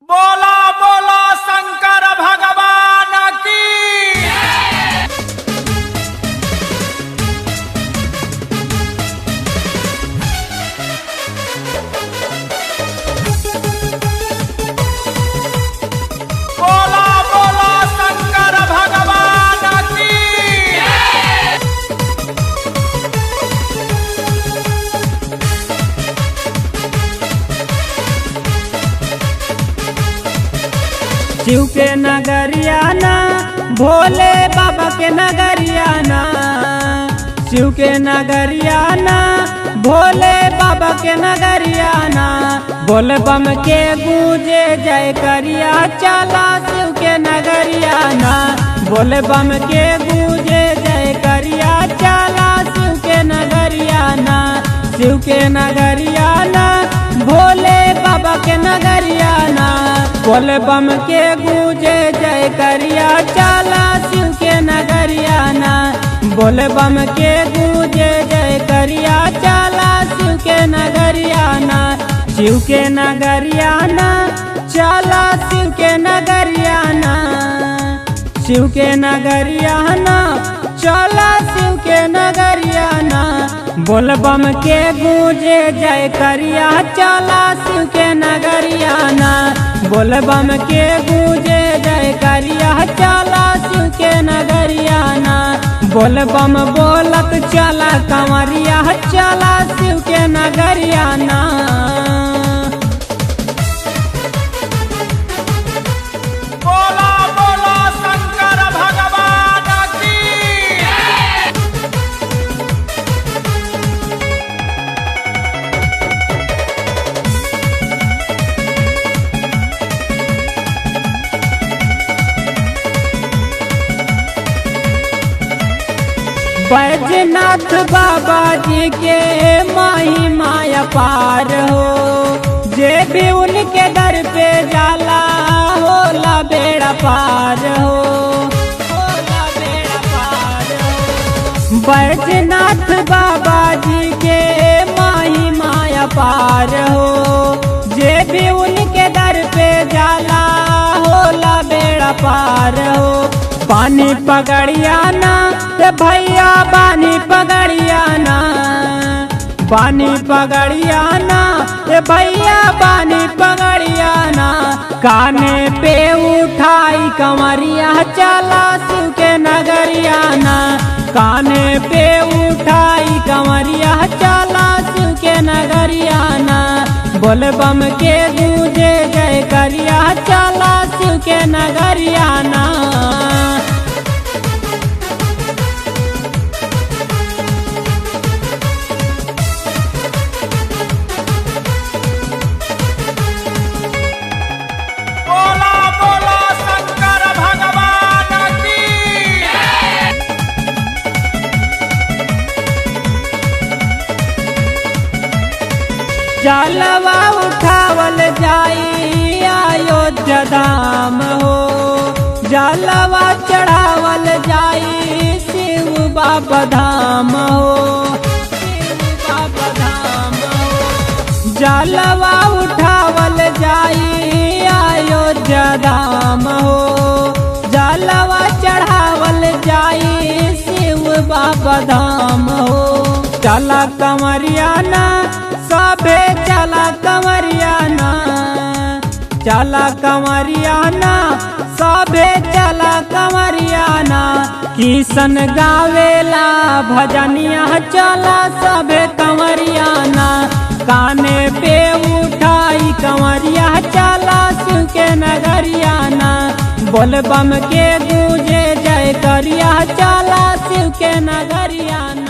बोला बोला शंकर भगवान की। बोला बोला शंकर भगवान की। शिव के नगरियाना भोले बाबा के नगरियाना, शिव के नगरियाना भोले बाबा के नगरियाना। बोल बम के गूंजे जय करिया चला शिव के नगरियाना, बोल बम के गूंजे जय करिया चला शिव के नगरियाना। शिव के नगरियाना भोले बाबा के नगरियाना, बोल बम के गूंजे जय करिया चला शिव के नगरियाना, बोल बम के गूंजे जय करिया चला शिव के नगरियाना। शिव के नगरियाना चला शिव के नगरियाना, शिव के नगरियाना चला शिव के नगरियाना। बोल बम के गूंजे जय करिया चला शिव के नगरियाना, बोल बम के गूंजे जय करिया चला शिव के नगरियाना। बोल बम बोलत चला कंवरिया चला शिव के नगरियाना। बोला बोला शंकर भगवान की। बैजनाथ बाबा जी के माही माया पार हो, जे भी उनके दर पे जाला होला बेड़ा पार हो, होला बेड़ा पार हो। बैजनाथ बाबा जी के माही माया पार हो, जे भी उनके दर पे जाला होला बेड़ा पार हो। पानी पगड़ियाना रे भैया पानी पगड़ियाना, पानी पगड़ियाना रे भैया पानी पगड़ियाना। काने पे उठाई कंवरिया चला शिव के नगरियाना, काने पे उठाई कंवरिया चला शिव के नगरियाना। बोल बम के गूंजे जय करिया चला शिव के नगरियाना। बोला बोला शंकर भगवान की। जलवा उठावल जाई अयोध्या धाम हो, जलवा चढ़ावल जाई शिव बाबा धाम हो, शिव बाबा धाम हो। जलवा उठावल जाई अयोध्या धाम हो, जलवा चढ़ावल जाई शिव बाबा धाम हो। चला कंवरियाना सबे चला कंवरियाना, चला कंवरियाना सबे चला कंवरियाना। किशन गावेला भजनिया चला सबे कंवरियाना, काने पे उठाई कंवरिया चला शिव के नगरियाना। बोल बम के गूंजे जय करिया चला शिव के नगरियाना।